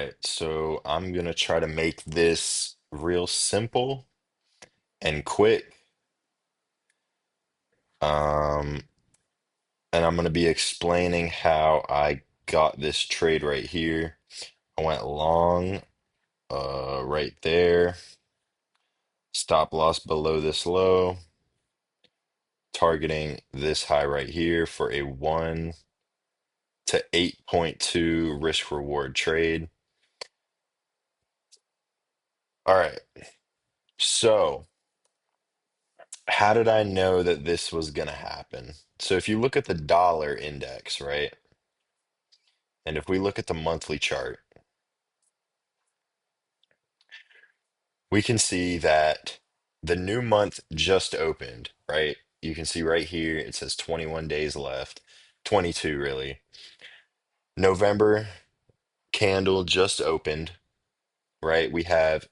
Right, so I'm gonna try to make this real simple and quick. Um, and I'm gonna be explaining how I got this trade right here. I went long, right there. Stop loss below this low, targeting this high right here for a 1 to 8.2 risk reward trade. All right, so how did I know that this was gonna happen? So if you look at the dollar index, right? And if we look at the monthly chart, we can see that the new month just opened, right? You can see right here, it says 21 days left, 22 really. November candle just opened, right? We have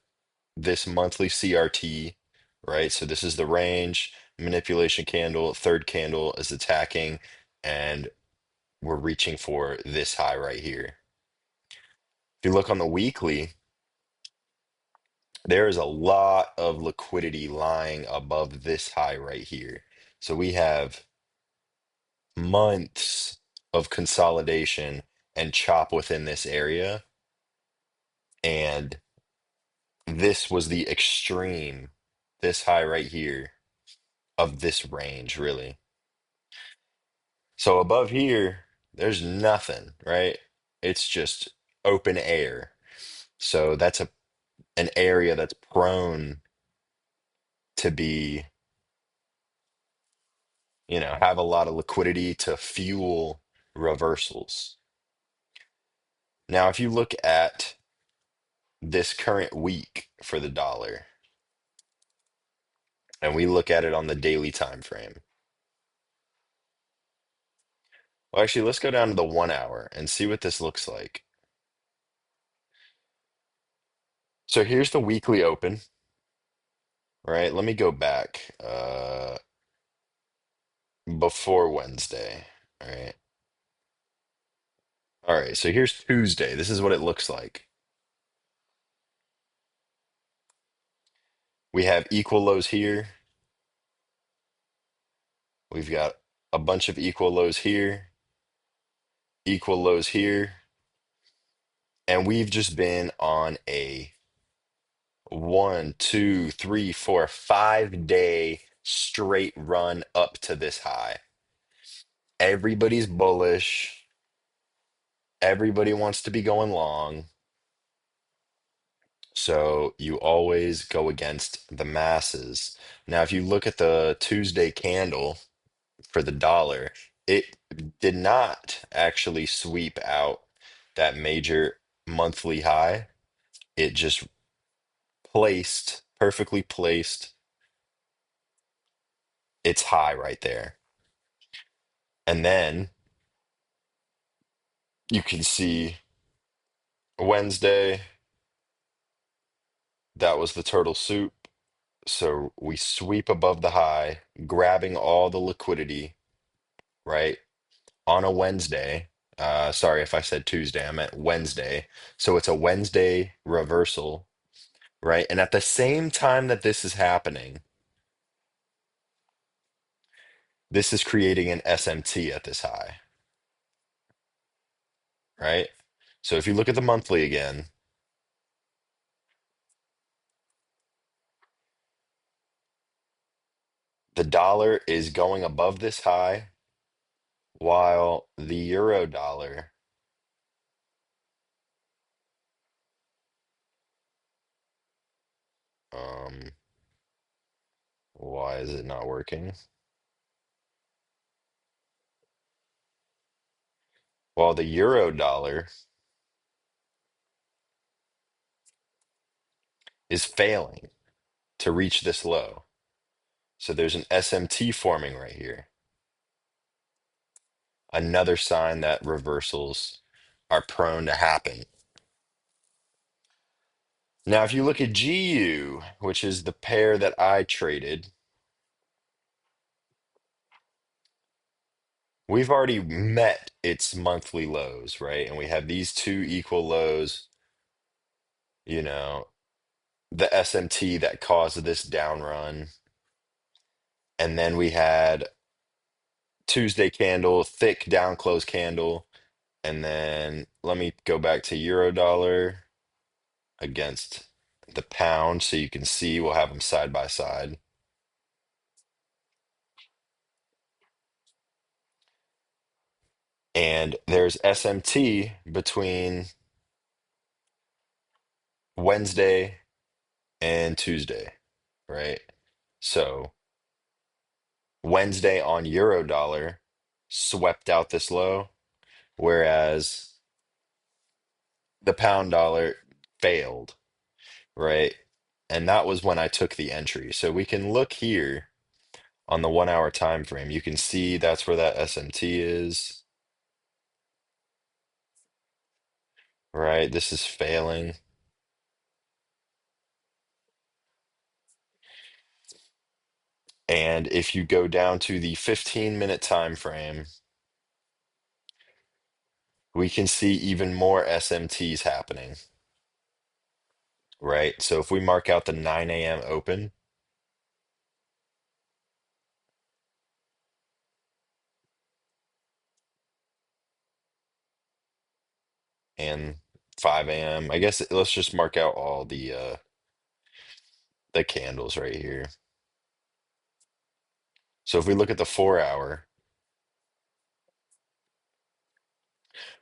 this monthly CRT, right? So this is the range, manipulation candle, third candle is attacking, and we're reaching for this high right here. If you look on the weekly, there is a lot of liquidity lying above this high right here. So we have months of consolidation and chop within this area. And this was the extreme, this high right here of this range, really. So above here, there's nothing, right? It's just open air. So that's an area that's prone to be have a lot of liquidity to fuel reversals. Now, if you look at this current week for the dollar, and we look at it on the daily time frame, well, actually, let's go down to the 1 hour and see what this looks like. So here's the weekly open, right? Let me go back before Wednesday, all right? All right, so here's Tuesday. This is what it looks like. We have equal lows here. We've got a bunch of equal lows here, equal lows here. And we've just been on a 5 day straight run up to this high. Everybody's bullish. Everybody wants to be going long. So you always go against the masses. Now, if you look at the Tuesday candle for the dollar, it did not actually sweep out that major monthly high. It just perfectly placed its high right there. And then you can see Wednesday, that was the turtle soup. So we sweep above the high, grabbing all the liquidity, right? On a Wednesday. Sorry if I said Tuesday, I meant Wednesday. So it's a Wednesday reversal, right? And at the same time that this is happening, this is creating an SMT at this high, right? So if you look at the monthly again, the dollar is going above this high while the euro dollar, um, why is it not working? While the euro dollar is failing to reach this low. So there's an SMT forming right here. Another sign that reversals are prone to happen. Now, if you look at GU, which is the pair that I traded, we've already met its monthly lows, right? And we have these two equal lows you know, the SMT that caused this down run. And then we had Tuesday candle, thick down close candle. And then let me go back to euro dollar against the pound so you can see we'll have them side by side. And there's SMT between Wednesday and Tuesday, right? So Wednesday on euro dollar swept out this low, whereas the pound dollar failed, right? And that was when I took the entry. So we can look here on the 1 hour time frame. You can see that's where that SMT is, right? This is failing. And if you go down to the 15-minute time frame, we can see even more SMTs happening, right? So if we mark out the 9 a.m. open and 5 a.m., I guess let's just mark out all the candles right here. So if we look at the 4 hour,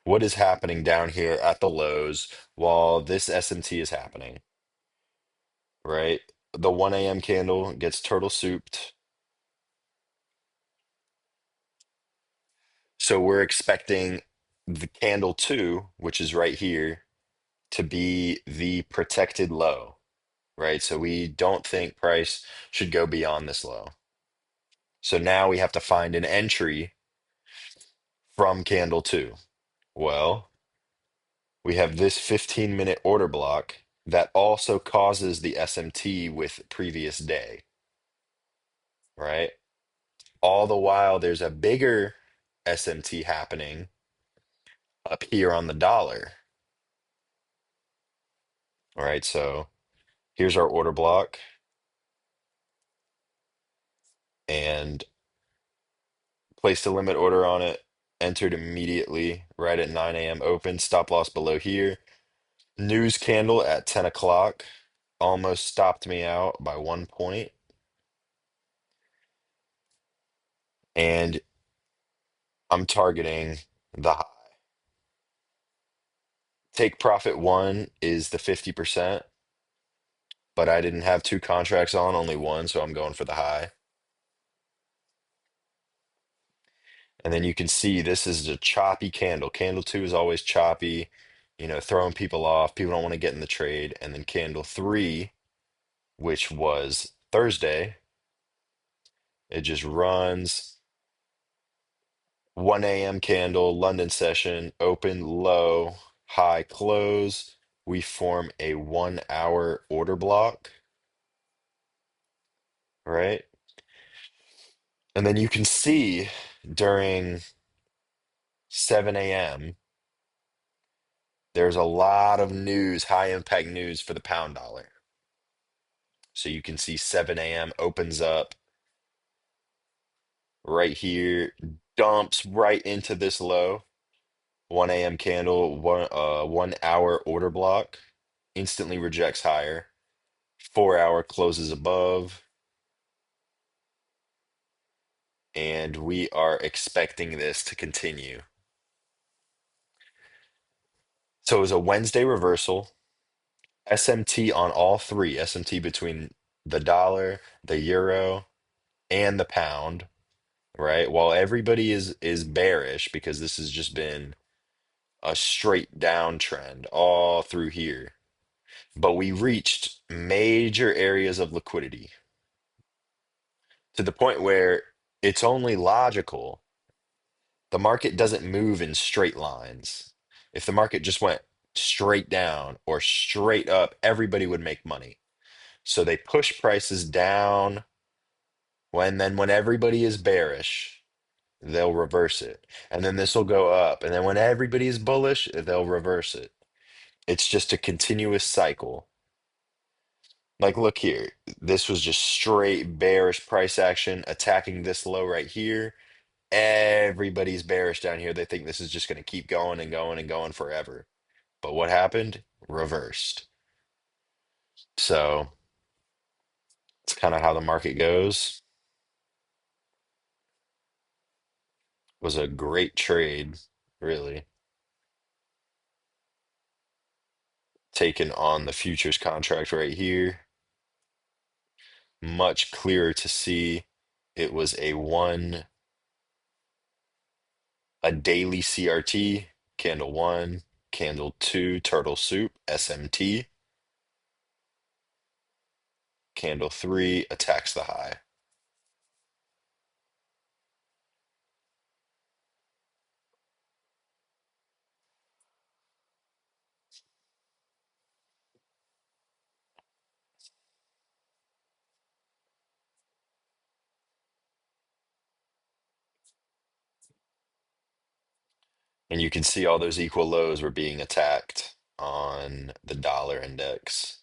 what is happening down here at the lows while this SMT is happening, right? The 1 a.m. candle gets turtle souped. So we're expecting the candle two, which is right here, to be the protected low, right? So we don't think price should go beyond this low. So now we have to find an entry from candle two. Well, we have this 15-minute order block that also causes the SMT with previous day, right? All the while there's a bigger SMT happening up here on the dollar. All right, so here's our order block and placed a limit order on it, entered immediately right at 9 a.m. open, stop loss below here. News candle at 10 o'clock almost stopped me out by 1 point. And I'm targeting the high. Take profit one is the 50%, but I didn't have two contracts on, only one, so I'm going for the high. And then you can see this is a choppy candle. Candle two is always choppy, throwing people off. People don't want to get in the trade. And then candle three, which was Thursday, it just runs 1 a.m. candle, London session, open, low, high, close. We form a 1 hour order block, right? And then you can see during 7 a.m., there's a lot of news, high impact news for the pound dollar. So you can see 7 a.m. opens up right here, dumps right into this low. 1 a.m. candle, 1 hour order block, instantly rejects higher. 4 hour closes above, and we are expecting this to continue. So it was a Wednesday reversal. SMT on all three, SMT between the dollar, the euro, and the pound, right? While everybody is bearish because this has just been a straight downtrend all through here. But we reached major areas of liquidity to the point where it's only logical. The market doesn't move in straight lines. If the market just went straight down or straight up, everybody would make money. So they push prices down when everybody is bearish, they'll reverse it. And then this will go up. And then when everybody is bullish, they'll reverse it. It's just a continuous cycle. Like, look here. This was just straight bearish price action attacking this low right here. Everybody's bearish down here. They think this is just going to keep going and going and going forever. But what happened? Reversed. So it's kind of how the market goes. Was a great trade, really. Taken on the futures contract right here. Much clearer to see. It was a daily CRT, candle one, candle two, turtle soup, SMT, candle three, attacks the high. And you can see all those equal lows were being attacked on the dollar index.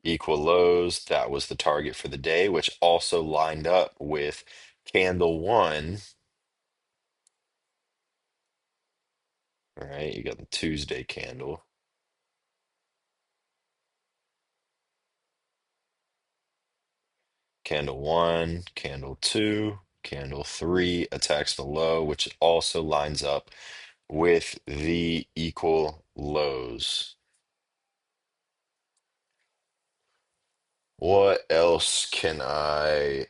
Equal lows, that was the target for the day, which also lined up with candle one. All right, you got the Tuesday candle. Candle one, candle two, candle three attacks the low, which also lines up with the equal lows. What else can I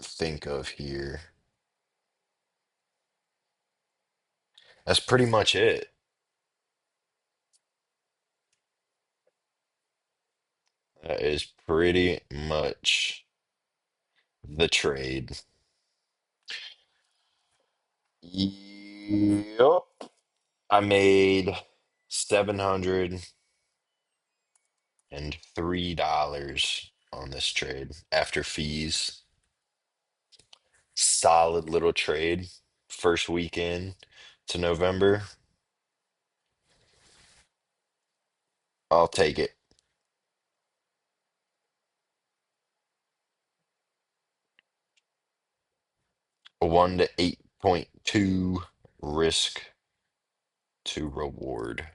think of here? That's pretty much it. That is pretty much the trade. Yup. I made $703 on this trade after fees. Solid little trade. First weekend to November. I'll take it. 1 to 8.2 risk to reward.